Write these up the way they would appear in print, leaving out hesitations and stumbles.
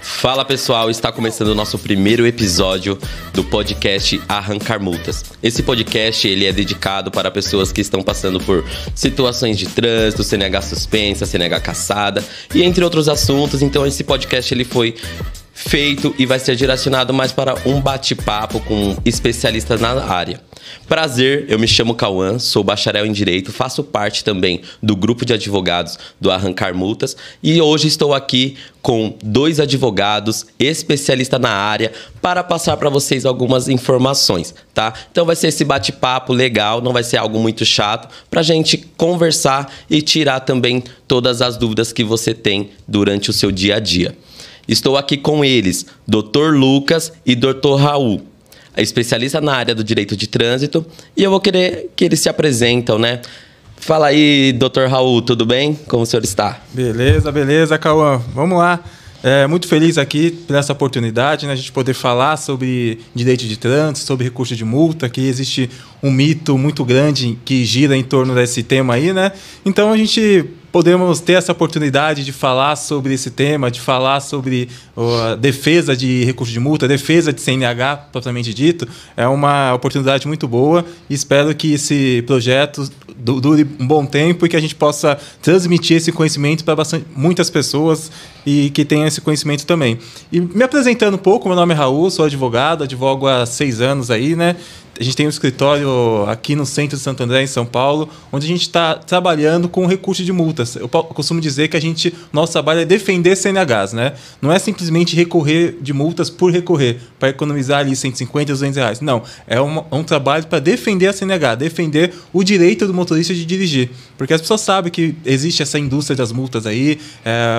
Fala pessoal, está começando o nosso primeiro episódio do podcast Arrancar Multas. Esse podcast ele é dedicado para pessoas que estão passando por situações de trânsito, CNH suspensa, CNH cassada e entre outros assuntos. Então esse podcast ele foi feito e vai ser direcionado mais para um bate-papo com especialistas na área. Prazer, eu me chamo Cauã, sou bacharel em Direito, faço parte também do grupo de advogados do Arrancar Multas e hoje estou aqui com 2 advogados especialistas na área para passar para vocês algumas informações, tá? Então vai ser esse bate-papo legal, não vai ser algo muito chato, para a gente conversar e tirar também todas as dúvidas que você tem durante o seu dia a dia. Estou aqui com eles, Dr. Lucas e Dr. Raul, especialista na área do direito de trânsito, e eu vou querer que eles se apresentam, né? Fala aí, Dr. Raul, tudo bem? Como o senhor está? Beleza, Cauã. Vamos lá. Muito feliz aqui por essa oportunidade, né, a gente poder falar sobre direito de trânsito, sobre recurso de multa, que existe um mito muito grande que gira em torno desse tema aí, né? Então a gente podemos ter essa oportunidade de falar sobre esse tema, de falar sobre a defesa de recurso de multa, defesa de CNH, propriamente dito. É uma oportunidade muito boa e espero que esse projeto dure um bom tempo e que a gente possa transmitir esse conhecimento para muitas pessoas e que tenham esse conhecimento também. E me apresentando um pouco, meu nome é Raul, sou advogado, advogo há 6 anos aí, né? A gente tem um escritório aqui no centro de Santo André, em São Paulo, onde a gente está trabalhando com recurso de multas. Eu costumo dizer que nosso trabalho é defender CNHs, né? Não é simplesmente recorrer de multas por recorrer, para economizar ali 150, 200 reais. Não, é um trabalho para defender a CNH, defender o direito do motorista de dirigir. Porque as pessoas sabem que existe essa indústria das multas aí.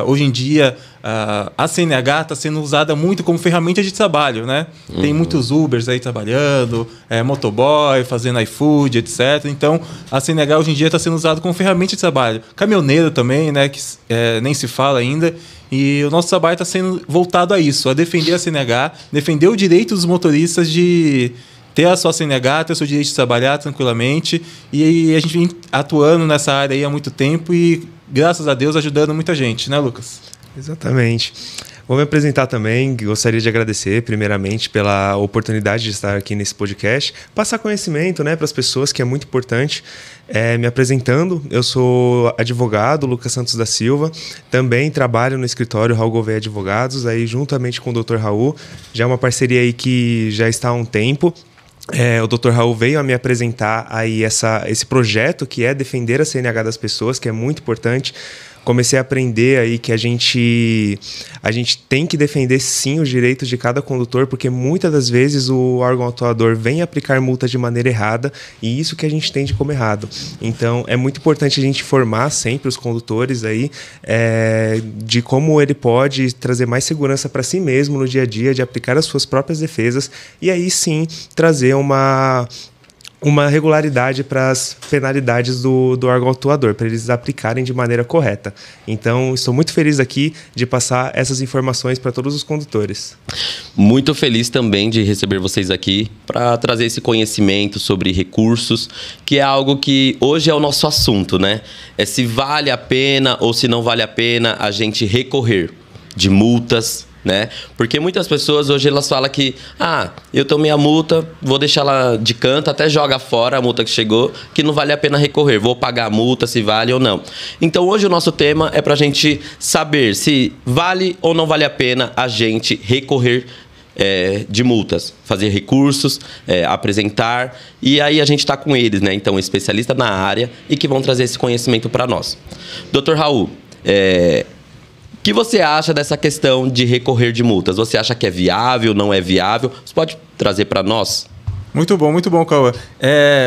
Hoje em dia, a CNH está sendo usada muito como ferramenta de trabalho, né? Tem muitos Ubers aí trabalhando, motoboy, fazendo iFood, etc. Então, a CNH hoje em dia está sendo usada como ferramenta de trabalho. Caminhoneiro também, né? Que nem se fala ainda. E o nosso trabalho está sendo voltado a isso, a defender a CNH, defender o direito dos motoristas de ter a sua CNH, ter o seu direito de trabalhar tranquilamente. E a gente vem atuando nessa área aí há muito tempo e, graças a Deus, ajudando muita gente, né, Lucas? Exatamente. Vou me apresentar também, gostaria de agradecer primeiramente pela oportunidade de estar aqui nesse podcast, passar conhecimento, né, para as pessoas, que é muito importante. Me apresentando, eu sou advogado Lucas Santos da Silva, também trabalho no escritório Raul Gouveia Advogados, aí juntamente com o Dr. Raul, já é uma parceria aí que já está há um tempo. O Dr. Raul veio a me apresentar aí esse projeto que é defender a CNH das pessoas, que é muito importante. Comecei a aprender aí que a gente tem que defender sim os direitos de cada condutor, porque muitas das vezes o órgão autuador vem aplicar multa de maneira errada e isso que a gente entende como errado. Então é muito importante a gente informar sempre os condutores aí de como ele pode trazer mais segurança para si mesmo no dia a dia, de aplicar as suas próprias defesas e aí sim trazer uma regularidade para as penalidades do órgão autuador, para eles aplicarem de maneira correta. Então, estou muito feliz aqui de passar essas informações para todos os condutores. Muito feliz também de receber vocês aqui para trazer esse conhecimento sobre recursos, que é algo que hoje é o nosso assunto, né? É se vale a pena ou se não vale a pena a gente recorrer de multas, né? Porque muitas pessoas hoje elas falam que eu tomei a multa, vou deixar ela de canto, até joga fora a multa que chegou, que não vale a pena recorrer, vou pagar a multa se vale ou não. Então hoje o nosso tema é pra gente saber se vale ou não vale a pena a gente recorrer de multas, fazer recursos, apresentar, e aí a gente está com eles, né? Então especialista na área e que vão trazer esse conhecimento para nós. Dr. Raul, o que você acha dessa questão de recorrer de multas? Você acha que é viável, não é viável? Você pode trazer para nós? Muito bom, Cauã.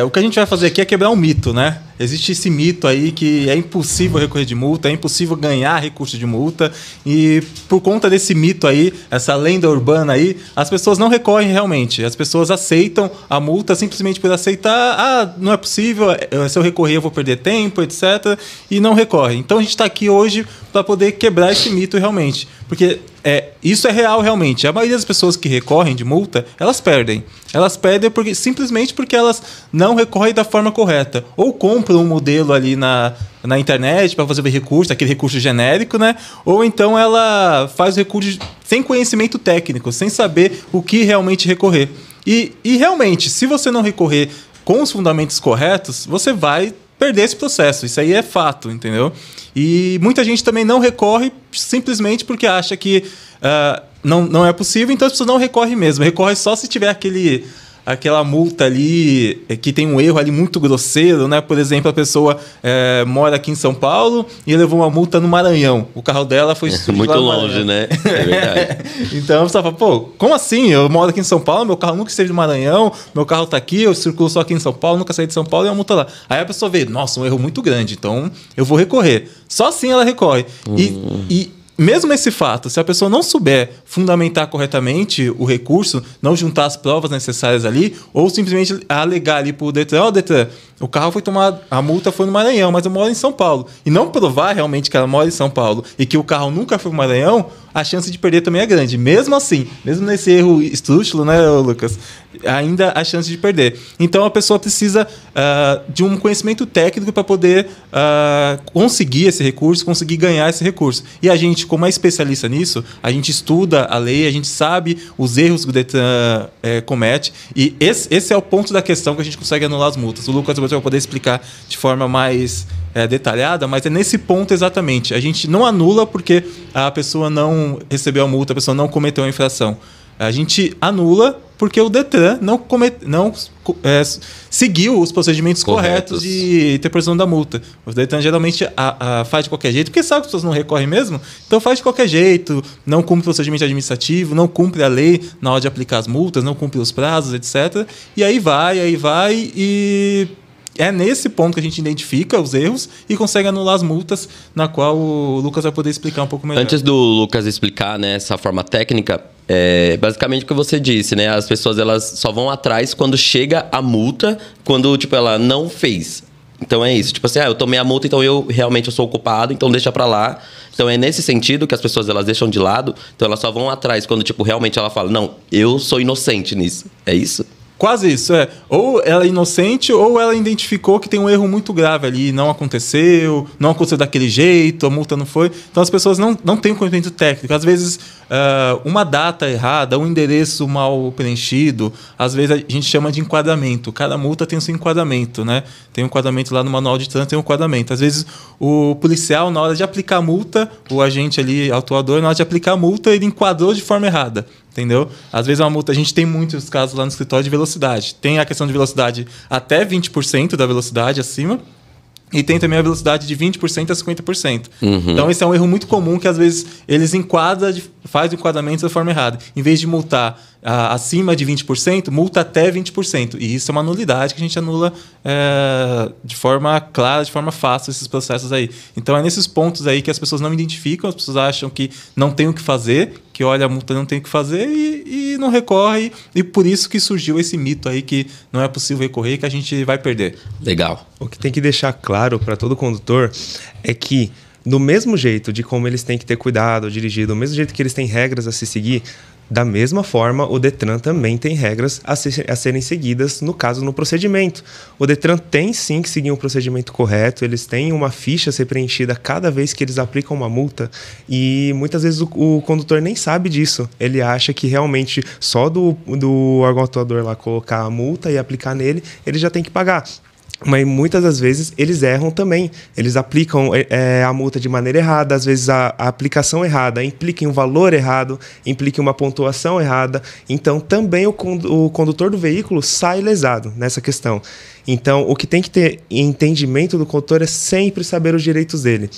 O que a gente vai fazer aqui é quebrar um mito, né? Existe esse mito aí que é impossível recorrer de multa, é impossível ganhar recurso de multa e por conta desse mito aí, essa lenda urbana aí, as pessoas não recorrem realmente. As pessoas aceitam a multa simplesmente por aceitar, não é possível, se eu recorrer eu vou perder tempo, etc. E não recorrem. Então a gente está aqui hoje para poder quebrar esse mito realmente. Porque isso é real realmente. A maioria das pessoas que recorrem de multa, elas perdem. Elas perdem simplesmente porque elas não recorrem da forma correta. Ou compram compra um modelo ali na internet para fazer o recurso, aquele recurso genérico, né? Ou então ela faz o recurso sem conhecimento técnico, sem saber o que realmente recorrer. E realmente, se você não recorrer com os fundamentos corretos, você vai perder esse processo. Isso aí é fato, entendeu? E muita gente também não recorre simplesmente porque acha que não é possível, então as pessoas não recorrem mesmo. Recorre só se tiver aquela multa ali, que tem um erro ali muito grosseiro, né? Por exemplo, a pessoa mora aqui em São Paulo e levou uma multa no Maranhão. O carro dela foi muito longe, né? É verdade. Então, a pessoa fala, pô, como assim? Eu moro aqui em São Paulo, meu carro nunca esteve no Maranhão, meu carro tá aqui, eu circulo só aqui em São Paulo, nunca saí de São Paulo e a multa lá. Aí a pessoa vê, nossa, um erro muito grande, então eu vou recorrer. Só assim ela recorre. E mesmo esse fato, se a pessoa não souber fundamentar corretamente o recurso, não juntar as provas necessárias ali, ou simplesmente alegar ali pro Detran, Detran, o carro foi tomado, a multa foi no Maranhão, mas eu moro em São Paulo. E não provar realmente que ela mora em São Paulo e que o carro nunca foi no Maranhão, a chance de perder também é grande. Mesmo assim, mesmo nesse erro esdrúxulo, né, Lucas? Ainda a chance de perder. Então a pessoa precisa de um conhecimento técnico para poder conseguir esse recurso, conseguir ganhar esse recurso. E a gente, como é especialista nisso, a gente estuda a lei, a gente sabe os erros que o Detran comete. E esse é o ponto da questão que a gente consegue anular as multas. O Lucas vai poder explicar de forma mais detalhada, mas é nesse ponto exatamente. A gente não anula porque a pessoa não recebeu a multa, a pessoa não cometeu a infração. A gente anula porque o Detran não seguiu os procedimentos corretos de interposição da multa. O Detran geralmente faz de qualquer jeito, porque sabe que as pessoas não recorrem mesmo, então faz de qualquer jeito, não cumpre o procedimento administrativo, não cumpre a lei na hora de aplicar as multas, não cumpre os prazos, etc. E aí vai, e é nesse ponto que a gente identifica os erros e consegue anular as multas, na qual o Lucas vai poder explicar um pouco melhor. Antes do Lucas explicar, né, essa forma técnica, basicamente o que você disse, né? As pessoas elas só vão atrás quando chega a multa, quando tipo, ela não fez. Então é isso, tipo assim, eu tomei a multa, então eu realmente sou o culpado, então deixa pra lá. Então é nesse sentido que as pessoas elas deixam de lado, então elas só vão atrás quando tipo, realmente ela fala, não, eu sou inocente nisso. É isso? Quase isso, Ou ela é inocente, ou ela identificou que tem um erro muito grave ali, não aconteceu daquele jeito, a multa não foi. Então as pessoas não têm um conhecimento técnico. Às vezes, uma data errada, um endereço mal preenchido, às vezes a gente chama de enquadramento. Cada multa tem o seu enquadramento, né? Tem um enquadramento lá no manual de trânsito, tem um enquadramento. Às vezes o policial, na hora de aplicar a multa, o agente ali, autuador, na hora de aplicar a multa, ele enquadrou de forma errada. Entendeu? Às vezes uma multa, a gente tem muitos casos lá no escritório de velocidade. Tem a questão de velocidade até 20% da velocidade acima. E tem também a velocidade de 20% a 50%. Então, esse é um erro muito comum que, às vezes, eles faz o enquadramento da forma errada. Em vez de multar acima de 20%, multa até 20%. E isso é uma nulidade que a gente anula de forma clara, de forma fácil, esses processos aí. Então, é nesses pontos aí que as pessoas não identificam, as pessoas acham que não tem o que fazer, que olha, a multa não tem o que fazer e não recorre. E por isso que surgiu esse mito aí que não é possível recorrer, que a gente vai perder. Legal. O que tem que deixar claro para todo condutor é que, do mesmo jeito de como eles têm que ter cuidado ao dirigir, do mesmo jeito que eles têm regras a se seguir, da mesma forma, o Detran também tem regras a serem seguidas, no caso, no procedimento. O Detran tem sim que seguir um procedimento correto, eles têm uma ficha a ser preenchida cada vez que eles aplicam uma multa e muitas vezes o condutor nem sabe disso. Ele acha que realmente só do órgão atuador lá colocar a multa e aplicar nele, ele já tem que pagar. Mas muitas das vezes eles erram também. Eles aplicam a multa de maneira errada. Às vezes a aplicação errada implica em um valor errado, implica em uma pontuação errada. Então também o condutor do veículo sai lesado nessa questão. Então o que tem que ter em entendimento do condutor é sempre saber os direitos dele.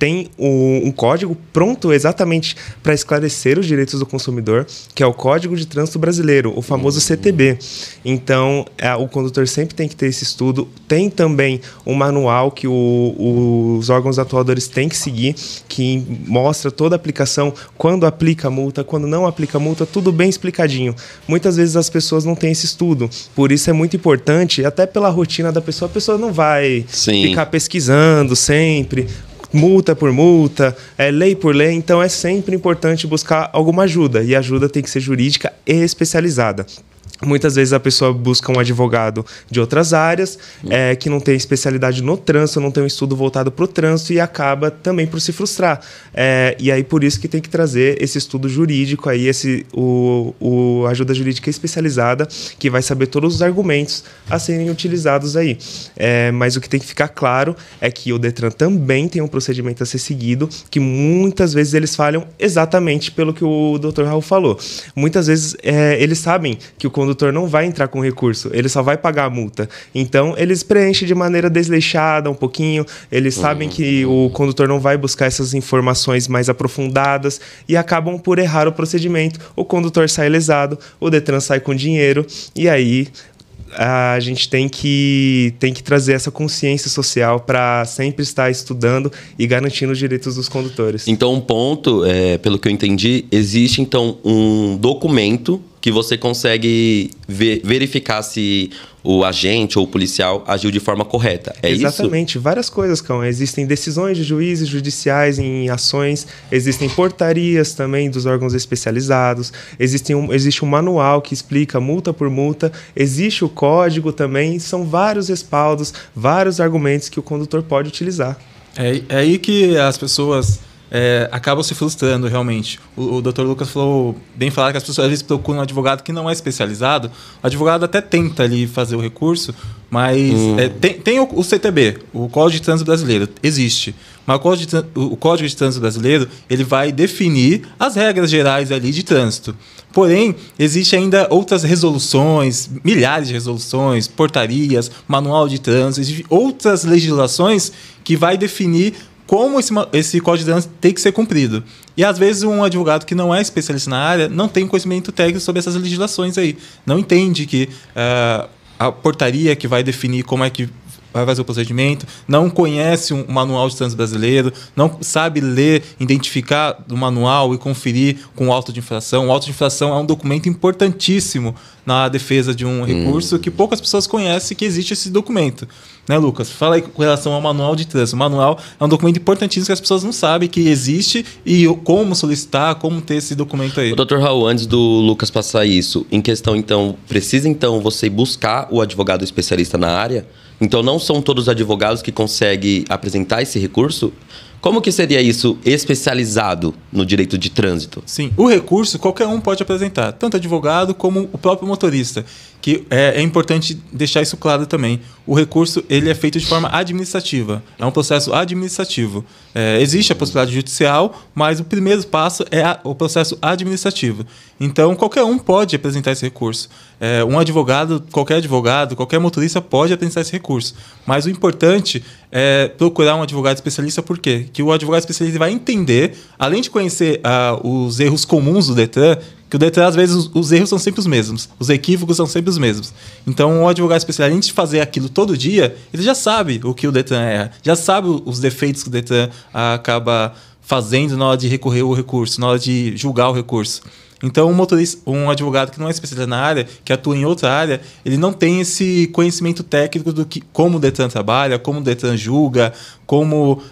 Tem um código pronto exatamente para esclarecer os direitos do consumidor, que é o Código de Trânsito Brasileiro, o famoso CTB. Então, o condutor sempre tem que ter esse estudo. Tem também um manual que os órgãos atuadores têm que seguir, que mostra toda a aplicação, quando aplica a multa, quando não aplica a multa, tudo bem explicadinho. Muitas vezes as pessoas não têm esse estudo, por isso é muito importante, até pela rotina da pessoa, a pessoa não vai ficar pesquisando sempre, multa por multa, lei por lei, então é sempre importante buscar alguma ajuda, e a ajuda tem que ser jurídica e especializada. Muitas vezes a pessoa busca um advogado de outras áreas, que não tem especialidade no trânsito, não tem um estudo voltado para o trânsito e acaba também por se frustrar. E aí por isso que tem que trazer esse estudo jurídico, aí o ajuda jurídica especializada, que vai saber todos os argumentos a serem utilizados aí. Mas o que tem que ficar claro é que o Detran também tem um procedimento a ser seguido, que muitas vezes eles falham exatamente pelo que o Dr. Raul falou. Muitas vezes eles sabem que o condutor não vai entrar com recurso, ele só vai pagar a multa. Então, eles preenchem de maneira desleixada um pouquinho, eles sabem que o condutor não vai buscar essas informações mais aprofundadas e acabam por errar o procedimento. O condutor sai lesado, o Detran sai com dinheiro e aí a gente tem que trazer essa consciência social para sempre estar estudando e garantindo os direitos dos condutores. Então, um ponto, pelo que eu entendi, existe então um documento que você consegue verificar se o agente ou o policial agiu de forma correta. Exatamente. Várias coisas, Cão. Existem decisões de juízes judiciais em ações, existem portarias também dos órgãos especializados, existe um manual que explica multa por multa, existe o código também, são vários respaldos, vários argumentos que o condutor pode utilizar. É aí que as pessoas acabam se frustrando realmente. O Dr. Lucas falou, bem falado, que as pessoas às vezes procuram um advogado que não é especializado. O advogado até tenta ali fazer o recurso, mas tem o CTB, o Código de Trânsito Brasileiro, existe. Mas o Código de Trânsito Brasileiro, ele vai definir as regras gerais ali de trânsito. Porém, existe ainda outras resoluções, milhares de resoluções, portarias, manual de trânsito, outras legislações que vai definir como esse Código de Trânsito tem que ser cumprido. E, às vezes, um advogado que não é especialista na área não tem conhecimento técnico sobre essas legislações aí. Não entende que a portaria que vai definir como é que vai fazer o procedimento, não conhece um manual de trânsito brasileiro, não sabe ler, identificar o manual e conferir com o auto de infração. O auto de infração é um documento importantíssimo na defesa de um recurso que poucas pessoas conhecem que existe esse documento. Né, Lucas? Fala aí com relação ao manual de trânsito. O manual é um documento importantíssimo que as pessoas não sabem que existe e como solicitar, como ter esse documento aí. Dr. Raul, antes do Lucas passar isso, em questão, então, precisa então você buscar o advogado especialista na área? Então, não são todos os advogados que conseguem apresentar esse recurso? Como que seria isso especializado no direito de trânsito? Sim, o recurso qualquer um pode apresentar, tanto advogado como o próprio motorista, que é importante deixar isso claro também. O recurso ele é feito de forma administrativa, é um processo administrativo. Existe a possibilidade judicial, mas o primeiro passo é o processo administrativo. Então, qualquer um pode apresentar esse recurso. Um advogado, qualquer motorista pode apresentar esse recurso. Mas o importante é procurar um advogado especialista, por quê? Que o advogado especialista vai entender, além de conhecer os erros comuns do Detran, que o Detran, às vezes, os erros são sempre os mesmos, os equívocos são sempre os mesmos. Então, o advogado especialista, além de fazer aquilo todo dia, ele já sabe o que o Detran erra, já sabe os defeitos que o Detran acaba fazendo na hora de recorrer ao recurso, na hora de julgar o recurso. Então, um advogado que não é especialista na área, que atua em outra área, ele não tem esse conhecimento técnico como o Detran trabalha, como o Detran julga, como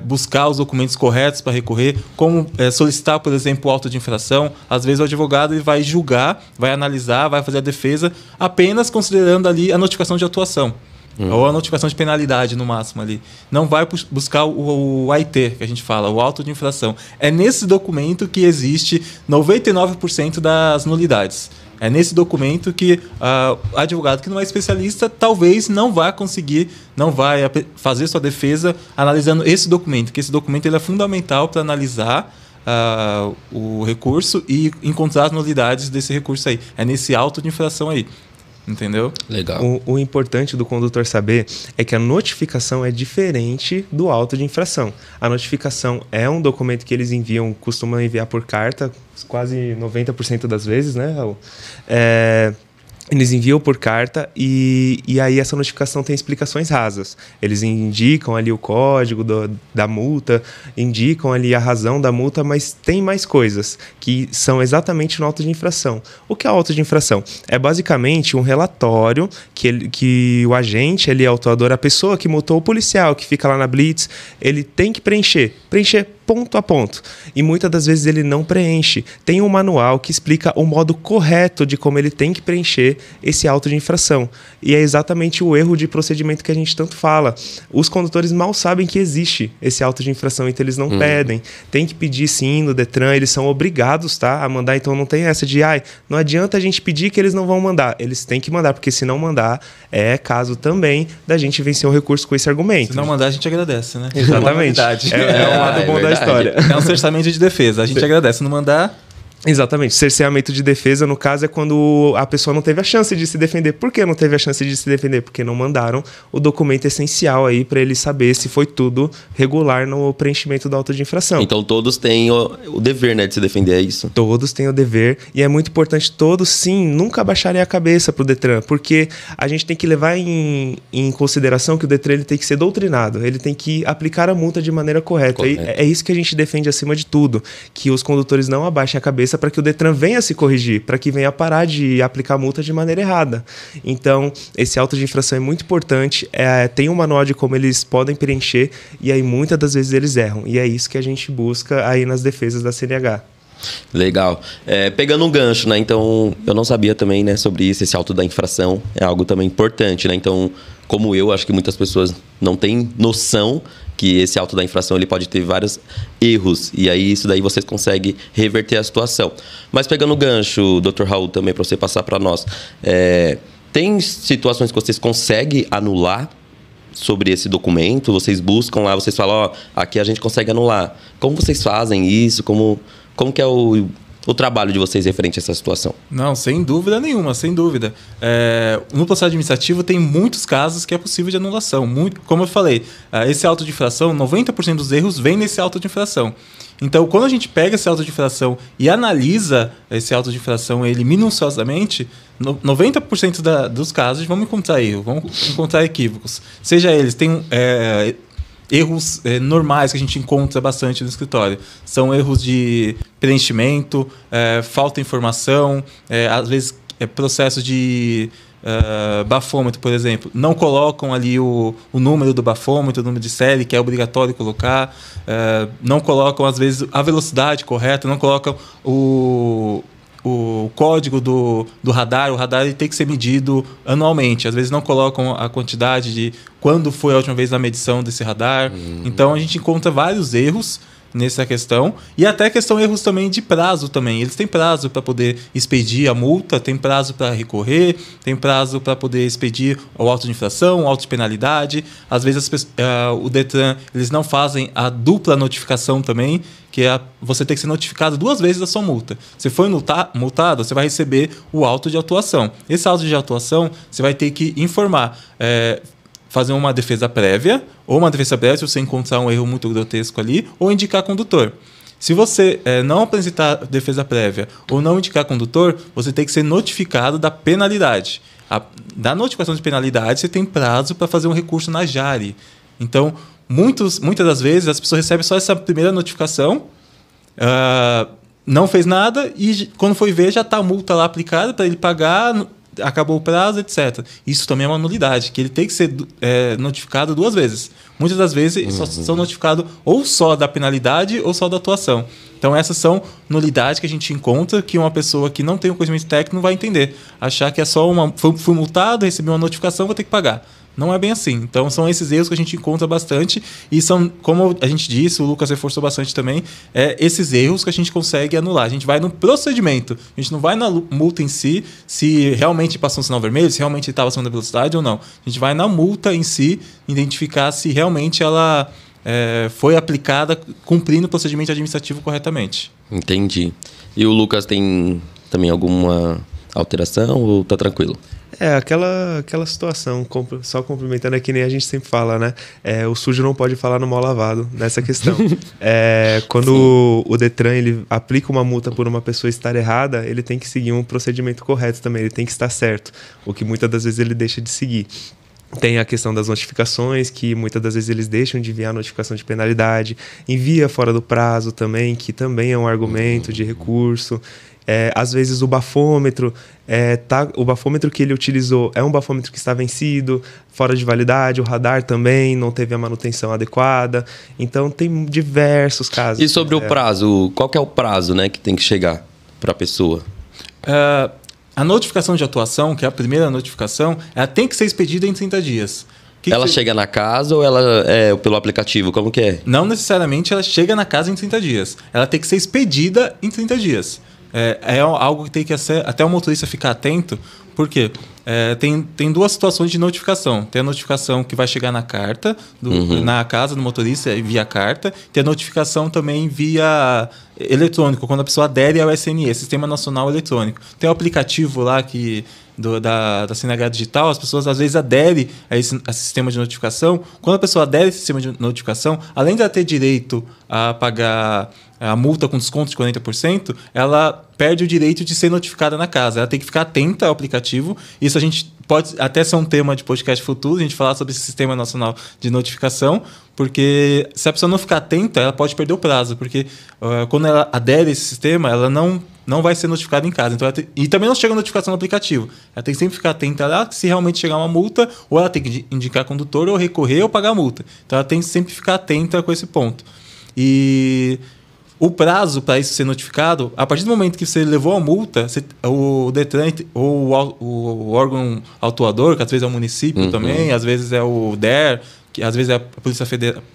buscar os documentos corretos para recorrer, como solicitar, por exemplo, o auto de infração. Às vezes o advogado ele vai julgar, vai analisar, vai fazer a defesa, apenas considerando ali a notificação de atuação. Ou a notificação de penalidade, no máximo, ali. Não vai buscar o AIT, que a gente fala, o auto de infração. É nesse documento que existe 99% das nulidades. É nesse documento que o advogado que não é especialista talvez não vai conseguir, não vai fazer sua defesa analisando esse documento, que esse documento ele é fundamental para analisar o recurso e encontrar as nulidades desse recurso aí. É nesse auto de infração aí. Entendeu? Legal. O importante do condutor saber é que a notificação é diferente do auto de infração. A notificação é um documento que eles costumam enviar por carta, quase 90% das vezes, né, Raul? Eles enviam por carta e aí essa notificação tem explicações rasas. Eles indicam ali o código da multa, indicam ali a razão da multa, mas tem mais coisas que são exatamente no auto de infração. O que é o auto de infração? É basicamente um relatório que o agente, ele é autuador, a pessoa que multou o policial, que fica lá na blitz, ele tem que preencher ponto a ponto. E muitas das vezes ele não preenche. Tem um manual que explica o modo correto de como ele tem que preencher esse auto de infração. E é exatamente o erro de procedimento que a gente tanto fala. Os condutores mal sabem que existe esse auto de infração, então eles não pedem. Tem que pedir sim no Detran, eles são obrigados, tá, a mandar, então não tem essa de, não adianta a gente pedir que eles não vão mandar. Eles têm que mandar, porque se não mandar, é caso também da gente vencer um recurso com esse argumento. Se não mandar, a gente agradece, né? Exatamente. É um lado bom da história. É um cerceamento de defesa. A gente agradece. Se não mandar... Exatamente. Cerceamento de defesa, no caso, é quando a pessoa não teve a chance de se defender. Por que não teve a chance de se defender? Porque não mandaram o documento essencial aí para ele saber se foi tudo regular no preenchimento do auto de infração. Então todos têm o dever, né, de se defender, é isso? Todos têm o dever, e é muito importante todos, sim, nunca baixarem a cabeça pro Detran, porque a gente tem que levar em consideração que o Detran ele tem que ser doutrinado, ele tem que aplicar a multa de maneira correta. É isso que a gente defende acima de tudo, que os condutores não abaixem a cabeça para que o Detran venha se corrigir, para que venha parar de aplicar multa de maneira errada. Então, esse auto de infração é muito importante, tem um manual de como eles podem preencher, e aí muitas das vezes eles erram, e é isso que a gente busca aí nas defesas da CNH. Legal. Pegando um gancho, né? Então, eu não sabia também, né, sobre isso, esse auto da infração é algo também importante, né? Então, como eu, acho que muitas pessoas não têm noção que esse auto da infração ele pode ter vários erros, e aí isso daí vocês conseguem reverter a situação. Mas pegando o gancho, Dr. Raul, também para você passar para nós, tem situações que vocês conseguem anular sobre esse documento? Vocês buscam lá, vocês falam, aqui a gente consegue anular. Como vocês fazem isso? Como que é o trabalho de vocês referente a essa situação? Não, sem dúvida nenhuma, sem dúvida. No processo administrativo tem muitos casos que é possível de anulação. Como eu falei, esse auto de infração, 90% dos erros vem nesse auto de infração. Então, quando a gente pega esse auto de infração e analisa esse auto de infração ele minuciosamente, 90% dos casos vamos encontrar erros, vamos encontrar equívocos. Seja eles, tem erros normais que a gente encontra bastante no escritório. São erros de preenchimento, falta de informação, às vezes processo de bafômetro, por exemplo. Não colocam ali o número do bafômetro, o número de série, que é obrigatório colocar. Não colocam, às vezes, a velocidade correta, não colocam o código do radar. O radar ele tem que ser medido anualmente. Às vezes não colocam a quantidade de quando foi a última vez na medição desse radar. Então a gente encontra vários erros nessa questão, e até questão erros também de prazo também. Eles têm prazo para poder expedir a multa, tem prazo para recorrer, tem prazo para poder expedir o auto de infração, o auto de penalidade. Às vezes o Detran eles não fazem a dupla notificação também, que você tem que ser notificado 2 vezes da sua multa. Se foi multado, você vai receber o auto de autuação. Esse auto de autuação, você vai ter que informar, fazer uma defesa prévia, ou uma defesa prévia se você encontrar um erro muito grotesco ali, ou indicar condutor. Se você não apresentar defesa prévia ou não indicar condutor, você tem que ser notificado da penalidade. Da notificação de penalidade, você tem prazo para fazer um recurso na JARE. Então, muitas das vezes, as pessoas recebem só essa primeira notificação, não fez nada, e quando foi ver, já está a multa lá aplicada para ele pagar, acabou o prazo, etc. Isso também é uma nulidade, que ele tem que ser notificado 2 vezes. Muitas das vezes só são notificados ou só da penalidade ou só da atuação. Então essas são nulidades que a gente encontra que uma pessoa que não tem um conhecimento técnico não vai entender. Achar que é só fui multado, recebi uma notificação, vou ter que pagar. Não é bem assim. Então, são esses erros que a gente encontra bastante e são, como a gente disse, o Lucas reforçou bastante também, esses erros que a gente consegue anular. A gente vai no procedimento, a gente não vai na multa em si, se realmente passou um sinal vermelho, se realmente estava acima da velocidade ou não. A gente vai na multa em si, identificar se realmente ela foi aplicada cumprindo o procedimento administrativo corretamente. Entendi. E o Lucas tem também alguma alteração ou tá tranquilo? Aquela situação, só complementando, é que nem a gente sempre fala, né? O sujo não pode falar no mal lavado nessa questão. Quando o Detran ele aplica uma multa por uma pessoa estar errada, ele tem que seguir um procedimento correto também, ele tem que estar certo, o que muitas das vezes ele deixa de seguir. Tem a questão das notificações, que muitas das vezes eles deixam de enviar a notificação de penalidade, envia fora do prazo também, que também é um argumento de recurso. Às vezes o bafômetro que ele utilizou é um bafômetro que está vencido, fora de validade, o radar também não teve a manutenção adequada. Então tem diversos casos. E sobre o prazo, qual que é o prazo, né, que tem que chegar para a pessoa? A notificação de atuação, que é a primeira notificação, ela tem que ser expedida em 30 dias. Ela chega na casa ou ela é pelo aplicativo? Como que é? Não necessariamente ela chega na casa em 30 dias. Ela tem que ser expedida em 30 dias. É algo que tem que ser, até o motorista ficar atento, porque tem duas situações de notificação. Tem a notificação que vai chegar na carta, na casa do motorista, via carta. Tem a notificação também via eletrônico, quando a pessoa adere ao SNE, Sistema Nacional Eletrônico. Tem o aplicativo lá da CNH Digital, as pessoas às vezes aderem a esse sistema de notificação. Quando a pessoa adere a esse sistema de notificação, além de ela ter direito a pagar a multa com desconto de 40%, ela perde o direito de ser notificada na casa. Ela tem que ficar atenta ao aplicativo. Isso a gente pode até ser um tema de podcast futuro, a gente falar sobre esse Sistema Nacional de Notificação, porque se a pessoa não ficar atenta, ela pode perder o prazo, porque quando ela adere a esse sistema, ela não vai ser notificada em casa. Então, e também não chega notificação no aplicativo. Ela tem que sempre ficar atenta lá, se realmente chegar uma multa, ou ela tem que indicar condutor, ou recorrer, ou pagar a multa. Então, ela tem que sempre ficar atenta com esse ponto. E o prazo para isso ser notificado, a partir do momento que você levou a multa, o Detran ou o órgão autuador, que às vezes é o município também, às vezes é o DER, que às vezes é a Polícia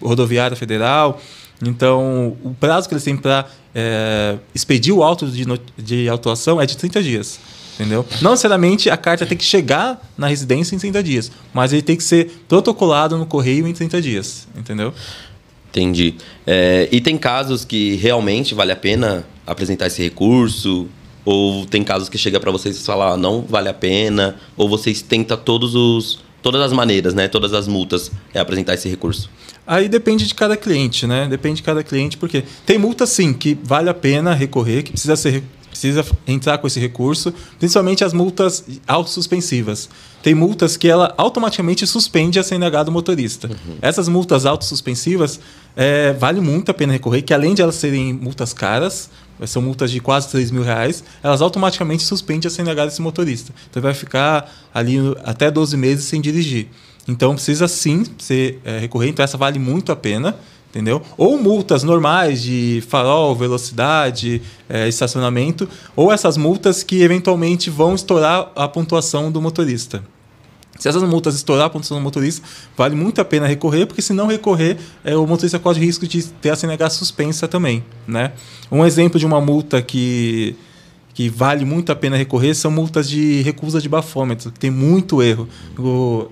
Rodoviária Federal. Então, o prazo que eles têm para expedir o auto de autuação é de 30 dias. Entendeu? Não necessariamente a carta tem que chegar na residência em 30 dias, mas ele tem que ser protocolado no correio em 30 dias. Entendeu? Entendi. E tem casos que realmente vale a pena apresentar esse recurso? Ou tem casos que chega para vocês e falam, não vale a pena? Ou vocês tentam todas as maneiras, né? Todas as multas apresentar esse recurso? Aí depende de cada cliente, né? Depende de cada cliente, porque tem multa sim que vale a pena recorrer, que precisa entrar com esse recurso, principalmente as multas autossuspensivas. Tem multas que ela automaticamente suspende a CNH do motorista. Essas multas autossuspensivas vale muito a pena recorrer, que além de elas serem multas caras, são multas de quase R$3.000, elas automaticamente suspendem a CNH desse motorista. Então vai ficar ali até 12 meses sem dirigir. Então precisa sim recorrer, então essa vale muito a pena. Entendeu? Ou multas normais de farol, velocidade, estacionamento, ou essas multas que eventualmente vão estourar a pontuação do motorista. Se essas multas estourar a pontuação do motorista, vale muito a pena recorrer, porque se não recorrer, o motorista corre risco de ter a CNH suspensa também. Né? Um exemplo de uma multa que vale muito a pena recorrer são multas de recusa de bafômetro, que tem muito erro.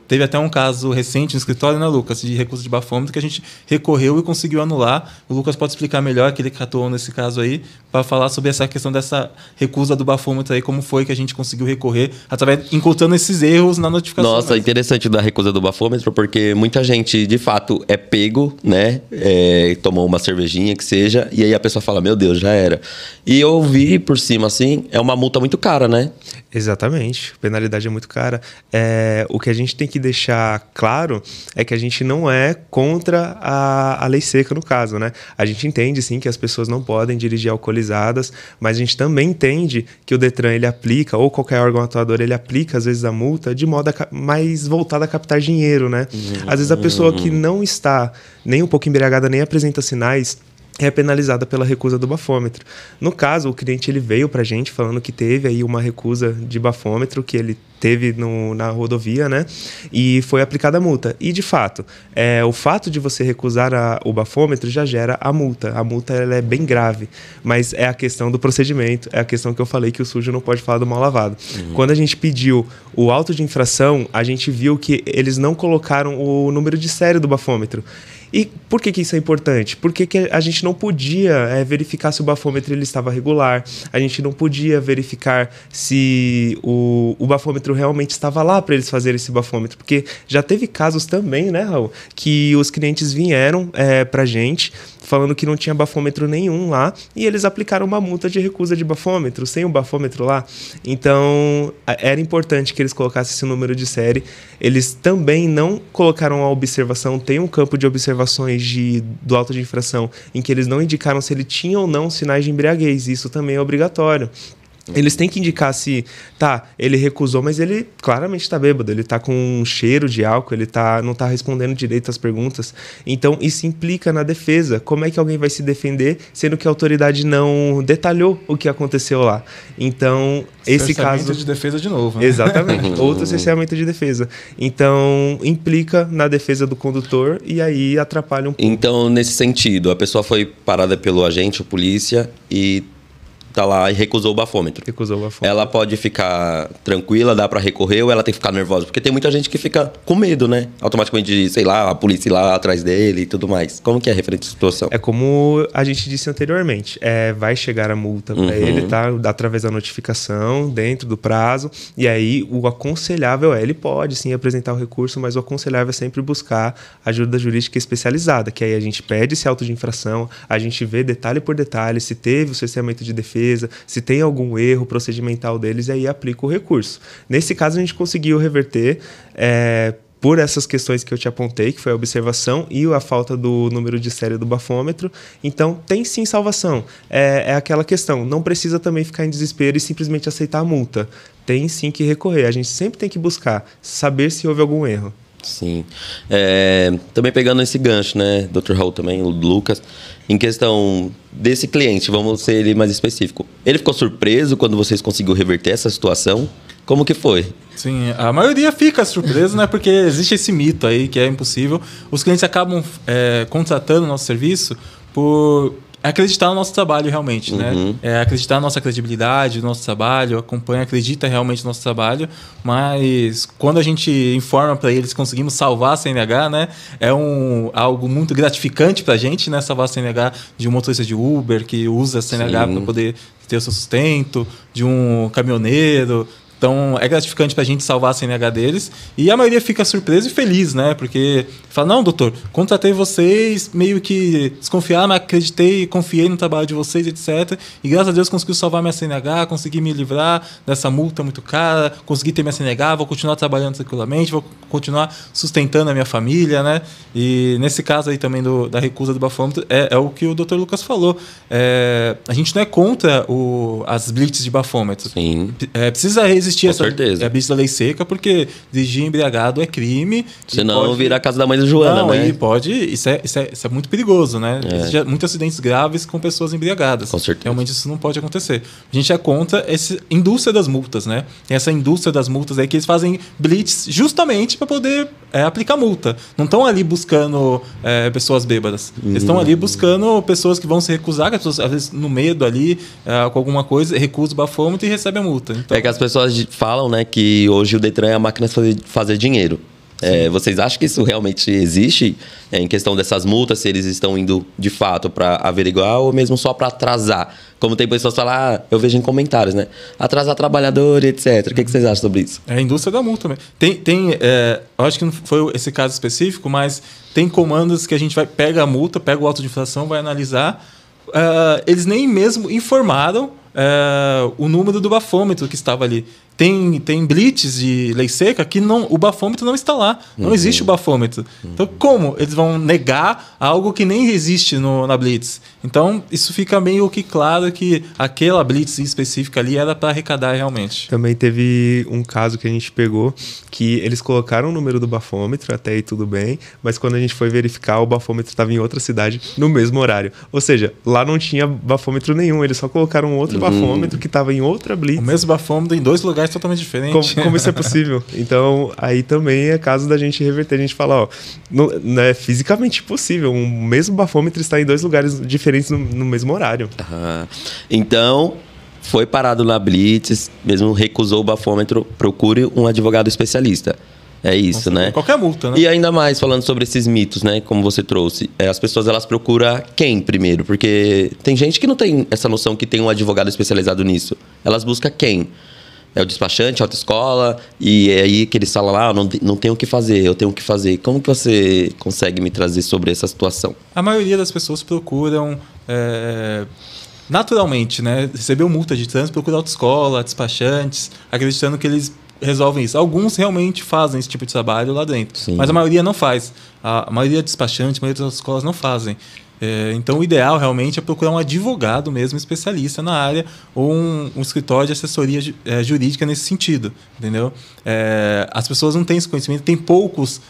Teve até um caso recente no escritório, né, Lucas, de recusa de bafômetro, que a gente recorreu e conseguiu anular. O Lucas pode explicar melhor, que ele atuou nesse caso aí, para falar sobre essa questão dessa recusa do bafômetro aí, como foi que a gente conseguiu recorrer, encontrando esses erros na notificação. Nossa, interessante da recusa do bafômetro, porque muita gente, de fato, é pego, né? Tomou uma cervejinha, que seja, e aí a pessoa fala, meu Deus, já era. E eu vi por cima, assim, é uma multa muito cara, né? Exatamente, a penalidade é muito cara. O que a gente tem que deixar claro é que a gente não é contra a lei seca, no caso, né? A gente entende, sim, que as pessoas não podem dirigir alcoolizadas, mas a gente também entende que o Detran, ele aplica, ou qualquer órgão atuador, ele aplica, às vezes, a multa de modo mais voltado a captar dinheiro, né? Às vezes a pessoa que não está nem um pouco embriagada, nem apresenta sinais, é penalizada pela recusa do bafômetro. No caso, o cliente ele veio para a gente falando que teve aí uma recusa de bafômetro que ele teve na rodovia, né? E foi aplicada a multa. E, de fato, o fato de você recusar o bafômetro já gera a multa. A multa ela é bem grave, mas é a questão do procedimento, é a questão que eu falei que o sujo não pode falar do mal lavado. Quando a gente pediu o auto de infração, a gente viu que eles não colocaram o número de série do bafômetro. E por que isso é importante? Porque a gente não podia verificar se o bafômetro ele estava regular, a gente não podia verificar se o bafômetro realmente estava lá para eles fazerem esse bafômetro, porque já teve casos também, né, Raul, que os clientes vieram para a gente falando que não tinha bafômetro nenhum lá e eles aplicaram uma multa de recusa de bafômetro, sem o bafômetro lá. Então, era importante que eles colocassem esse número de série. Eles também não colocaram a observação, tem um campo de observações do auto de infração em que eles não indicaram se ele tinha ou não sinais de embriaguez. Isso também é obrigatório. Eles têm que indicar se, ele recusou, mas ele claramente tá bêbado, ele tá com um cheiro de álcool, ele não tá respondendo direito às perguntas. Então, isso implica na defesa. Como é que alguém vai se defender, sendo que a autoridade não detalhou o que aconteceu lá? Então, esse caso... Cerceamento de defesa de novo, né? Exatamente, outro cerceamento de defesa. Então, implica na defesa do condutor e aí atrapalha um pouco. Então, nesse sentido, a pessoa foi parada pelo agente, a polícia, e tá lá e recusou o bafômetro. Recusou o bafômetro. Ela pode ficar tranquila, dá pra recorrer, ou ela tem que ficar nervosa? Porque tem muita gente que fica com medo, né? Automaticamente de, sei lá, a polícia ir lá atrás dele e tudo mais. Como que é referente à situação? É como a gente disse anteriormente. Vai chegar a multa pra ele, tá? Através da notificação, dentro do prazo. E aí, o aconselhável ele pode sim apresentar o recurso, mas o aconselhável é sempre buscar ajuda jurídica especializada, que aí a gente pede esse auto de infração, a gente vê detalhe por detalhe se teve o cerceamento de defesa, se tem algum erro procedimental deles, e aí aplica o recurso. Nesse caso, a gente conseguiu reverter por essas questões que eu te apontei, que foi a observação e a falta do número de série do bafômetro. Então, tem sim salvação. É aquela questão, não precisa também ficar em desespero e simplesmente aceitar a multa. Tem sim que recorrer. A gente sempre tem que buscar saber se houve algum erro. Sim. Também pegando esse gancho, né, Dr. Raul também, o Lucas, em questão desse cliente, vamos ser ele mais específico. Ele ficou surpreso quando vocês conseguiram reverter essa situação? Como que foi? Sim, a maioria fica surpresa, né? Porque existe esse mito aí que é impossível. Os clientes acabam contratando o nosso serviço por acreditar no nosso trabalho realmente, né? Acreditar na nossa credibilidade, no nosso trabalho, acredita realmente no nosso trabalho, mas quando a gente informa para eles que conseguimos salvar a CNH, né? Algo muito gratificante para a gente, né? Salvar a CNH de um motorista de Uber que usa a CNH para poder ter o seu sustento, de um caminhoneiro. Então, é gratificante para a gente salvar a CNH deles. E a maioria fica surpresa e feliz, né? Porque fala, não, doutor, contratei vocês, meio que desconfiar, mas acreditei, confiei no trabalho de vocês, etc. E graças a Deus conseguiu salvar minha CNH, consegui me livrar dessa multa muito cara, consegui ter minha CNH, vou continuar trabalhando tranquilamente, vou continuar sustentando a minha família, né? E nesse caso aí também da recusa do bafômetro, é o que o doutor Lucas falou. A gente não é contra as blitz de bafômetro. Sim. Precisa existir essa blitz da lei seca, porque dirigir embriagado é crime. Senão vira a casa da mãe da Joana, né? Aí pode... Isso é muito perigoso, né? Existem muitos acidentes graves com pessoas embriagadas. Com certeza. Realmente isso não pode acontecer. A gente é contra essa indústria das multas, né? Tem essa indústria das multas aí que eles fazem blitz justamente para poder aplicar multa. Não estão ali buscando pessoas bêbadas. Eles estão ali buscando pessoas que vão se recusar, que as pessoas, às vezes, no medo ali, com alguma coisa, recusa o bafômetro e recebe a multa. Então, que as pessoas falam, né, que hoje o Detran é a máquina de fazer dinheiro. Vocês acham que isso realmente existe em questão dessas multas, se eles estão indo de fato para averiguar ou mesmo só para atrasar? Como tem pessoas que falam, eu vejo em comentários, né? Atrasar trabalhador, etc. O que vocês acham sobre isso? É a indústria da multa mesmo. Eu acho que não foi esse caso específico, mas tem comandos que a gente pega a multa, pega o auto de infração, vai analisar. Eles nem mesmo informaram o número do bafômetro que estava ali. Tem blitz de lei seca que o bafômetro não está lá. Não existe o bafômetro. Então, como eles vão negar algo que nem existe na blitz? Então, isso fica meio que claro que aquela blitz específica ali era para arrecadar realmente. Também teve um caso que a gente pegou que eles colocaram o número do bafômetro, até aí tudo bem, mas quando a gente foi verificar, o bafômetro estava em outra cidade no mesmo horário. Ou seja, lá não tinha bafômetro nenhum, eles só colocaram outro bafômetro que estava em outra blitz. O mesmo bafômetro em 2 lugares totalmente diferentes. Como isso é possível? Então, aí também é caso da gente reverter. A gente fala, não é fisicamente impossível. O mesmo bafômetro está em 2 lugares diferentes no mesmo horário. Então, foi parado na blitz, mesmo recusou o bafômetro, procure um advogado especialista. É isso, né? Qualquer multa, né? E ainda mais, falando sobre esses mitos, né? Como você trouxe. As pessoas, elas procuram quem primeiro? Porque tem gente que não tem essa noção que tem um advogado especializado nisso. Elas buscam quem? É o despachante, a autoescola, e é aí que eles falam lá, não tenho o que fazer, eu tenho o que fazer. Como que você consegue me trazer sobre essa situação? A maioria das pessoas procuram... naturalmente, né? Recebeu multa de trânsito, procura autoescola, despachantes, acreditando que eles resolvem isso. Alguns realmente fazem esse tipo de trabalho lá dentro, mas a maioria não faz. A maioria de despachantes, a maioria das autoescolas não fazem. Então, o ideal realmente é procurar um advogado mesmo, especialista na área, ou um escritório de assessoria jurídica nesse sentido, entendeu? As pessoas não têm esse conhecimento, tem poucos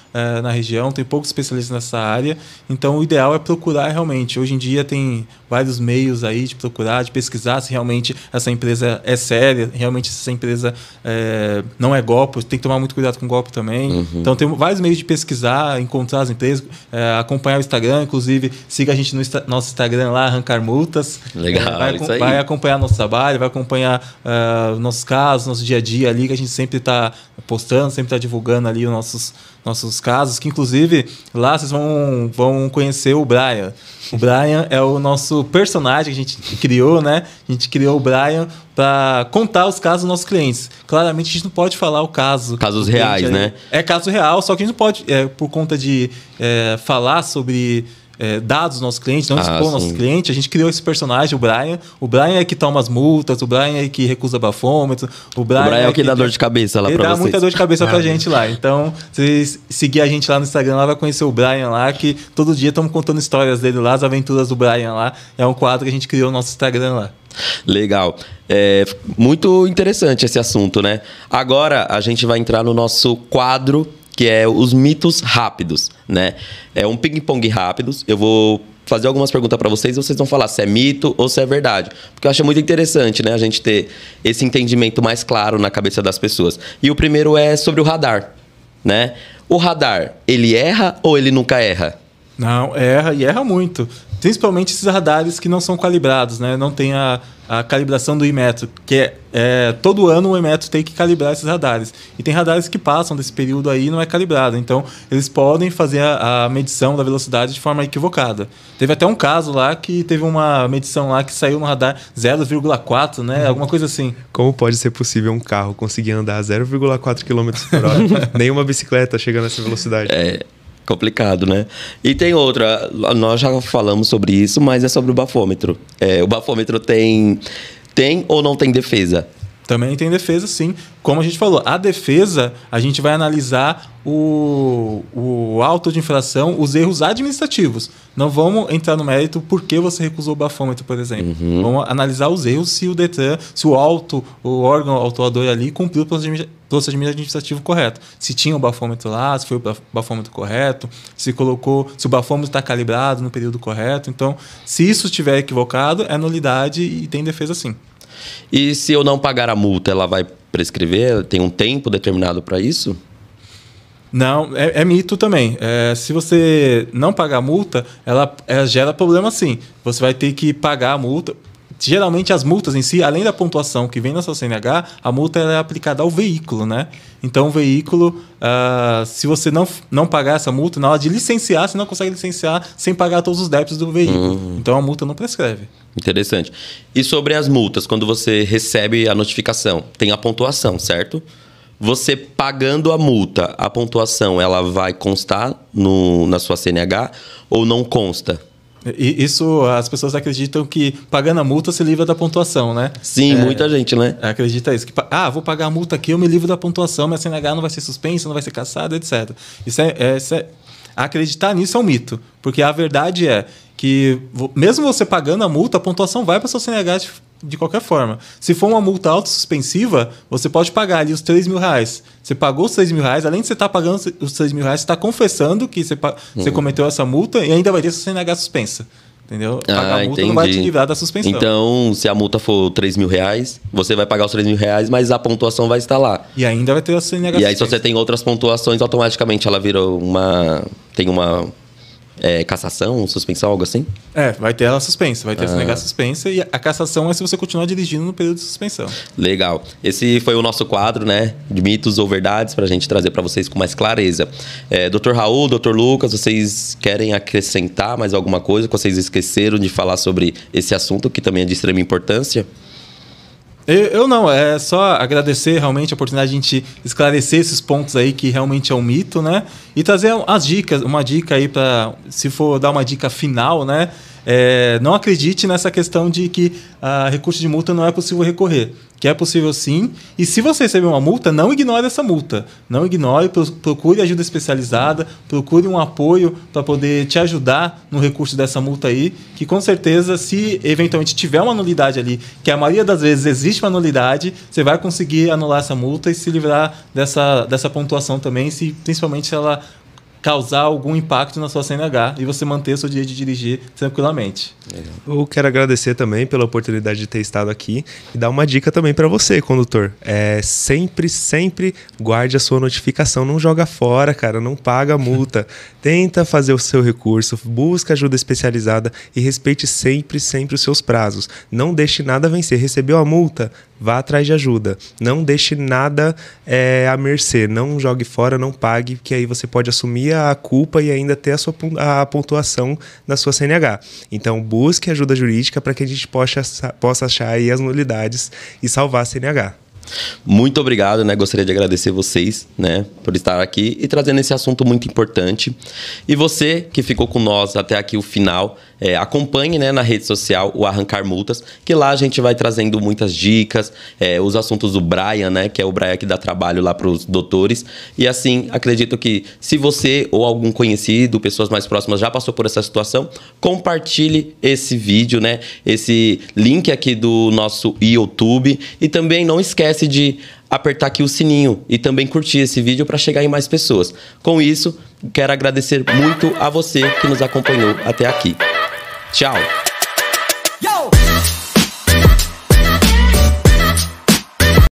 na região, tem poucos especialistas nessa área, então o ideal é procurar realmente. Hoje em dia tem vários meios aí de procurar, de pesquisar se realmente essa empresa é séria, realmente se essa empresa não é golpe, tem que tomar muito cuidado com golpe também. Então tem vários meios de pesquisar, encontrar as empresas, acompanhar o Instagram, inclusive siga a gente no nosso Instagram lá, Arrancar Multas. Legal, isso aí. Vai acompanhar nosso trabalho, vai acompanhar nossos casos, nosso dia a dia ali, que a gente sempre está postando, sempre está divulgando ali os nossos casos, que inclusive lá vocês vão conhecer o Brian. O Brian é o nosso personagem que a gente criou, né? A gente criou o Brian para contar os casos dos nossos clientes. Claramente a gente não pode falar o caso. Casos reais, né? É caso real, só que a gente não pode, por conta de falar sobre dados dos nossos clientes, não expor nossos clientes. A gente criou esse personagem, o Brian. O Brian é que toma as multas, o Brian é que recusa bafômetro. O Brian é o que dá dor de cabeça lá pra vocês. Ele dá muita dor de cabeça pra gente lá. Então, se seguir a gente lá no Instagram, lá vai conhecer o Brian lá, que todo dia estamos contando histórias dele lá, as aventuras do Brian lá. É um quadro que a gente criou no nosso Instagram lá. Legal. Muito interessante esse assunto, né? Agora a gente vai entrar no nosso quadro, que é os mitos rápidos, né? É um ping-pong rápidos. Eu vou fazer algumas perguntas para vocês e vocês vão falar se é mito ou se é verdade. Porque eu acho muito interessante, né? A gente ter esse entendimento mais claro na cabeça das pessoas. E o primeiro é sobre o radar, né? O radar, ele erra ou ele nunca erra? Não, erra e erra muito. Principalmente esses radares que não são calibrados, né? Não tem a calibração do Inmetro, que todo ano o Inmetro tem que calibrar esses radares. E tem radares que passam desse período aí e não é calibrado. Então, eles podem fazer a medição da velocidade de forma equivocada. Teve até um caso lá que teve uma medição lá que saiu no radar 0,4, né? Alguma coisa assim. Como pode ser possível um carro conseguir andar 0,4 km por hora? Nenhuma bicicleta chega nessa velocidade. Complicado, né? E tem outra, nós já falamos sobre isso, mas é sobre o bafômetro. O bafômetro tem ou não tem defesa? Também tem defesa, sim. Como a gente falou, a defesa, a gente vai analisar o auto de infração, os erros administrativos. Não vamos entrar no mérito por que você recusou o bafômetro, por exemplo. Vamos analisar os erros se o Detran, se o órgão autuador ali cumpriu o procedimento administrativo correto. Se tinha o bafômetro lá, se foi o bafômetro correto, se o bafômetro está calibrado no período correto. Então, se isso estiver equivocado, é nulidade e tem defesa sim. E se eu não pagar a multa, ela vai prescrever? Tem um tempo determinado para isso? Não, é mito também. Se você não pagar a multa, ela gera problema sim. Você vai ter que pagar a multa. Geralmente as multas em si, além da pontuação que vem na sua CNH, a multa é aplicada ao veículo, né? Então o veículo, se você não pagar essa multa, na hora de licenciar, você não consegue licenciar sem pagar todos os débitos do veículo. Então a multa não prescreve. Interessante. E sobre as multas, quando você recebe a notificação, tem a pontuação, certo? Você pagando a multa, a pontuação ela vai constar na sua CNH ou não consta? Isso, as pessoas acreditam que pagando a multa se livra da pontuação, né? Sim, muita gente, né? Acredita isso. Vou pagar a multa aqui, eu me livro da pontuação, minha CNH não vai ser suspensa, não vai ser cassada, etc. Acreditar nisso é um mito. Porque a verdade é que, mesmo você pagando a multa, a pontuação vai para a sua CNH de qualquer forma. Se for uma multa autossuspensiva, você pode pagar ali os R$3.000. Você pagou os R$3.000, além de você estar pagando os R$3.000, você está confessando que você cometeu essa multa e ainda vai ter sua CNH suspensa. Entendeu? Pagar a multa não vai te livrar da suspensão. Então, se a multa for R$3.000, você vai pagar os R$3.000, mas a pontuação vai estar lá. E ainda vai ter a CNH suspensa. E aí, se você tem outras pontuações, automaticamente ela vira tem uma cassação, suspensão, algo assim? Vai ter ela suspensa, vai ter a CNH suspensa e a cassação é se você continuar dirigindo no período de suspensão. Legal. Esse foi o nosso quadro, né? De mitos ou verdades, para a gente trazer para vocês com mais clareza. Dr. Raul, Dr. Lucas, vocês querem acrescentar mais alguma coisa que vocês esqueceram de falar sobre esse assunto, que também é de extrema importância? Eu não, é só agradecer realmente a oportunidade de a gente esclarecer esses pontos aí que realmente é um mito, né? E trazer as dicas, uma dica aí para, se for dar uma dica final, né? não acredite nessa questão de que recurso de multa não é possível recorrer, que é possível sim. E se você receber uma multa, não ignore essa multa. Não ignore, procure ajuda especializada, procure um apoio para poder te ajudar no recurso dessa multa aí, que com certeza, se eventualmente tiver uma nulidade ali, que a maioria das vezes existe uma nulidade, você vai conseguir anular essa multa e se livrar dessa pontuação também, principalmente se ela causar algum impacto na sua CNH e você manter seu direito de dirigir tranquilamente. Eu quero agradecer também pela oportunidade de ter estado aqui e dar uma dica também para você, condutor. Sempre guarde a sua notificação, não joga fora, cara, não paga a multa. Tenta fazer o seu recurso, busca ajuda especializada e respeite sempre os seus prazos. Não deixe nada vencer. Recebeu a multa? Vá atrás de ajuda. Não deixe nada à mercê. Não jogue fora, não pague, que aí você pode assumir a culpa e ainda ter a pontuação na sua CNH. Então, busque ajuda jurídica para que a gente possa achar aí as nulidades e salvar a CNH. Muito obrigado, né? Gostaria de agradecer vocês, né, por estar aqui e trazendo esse assunto muito importante. E você que ficou com nós até aqui o final, acompanhe, né, na rede social o Arrancar Multas, que lá a gente vai trazendo muitas dicas, os assuntos do Brian, né, que é o Brian que dá trabalho lá para os doutores. E assim, acredito que se você ou algum conhecido, pessoas mais próximas já passou por essa situação, compartilhe esse vídeo, né, esse link aqui do nosso YouTube. E também não esquece de apertar aqui o sininho e também curtir esse vídeo para chegar em mais pessoas. Com isso, quero agradecer muito a você que nos acompanhou até aqui. Tchau!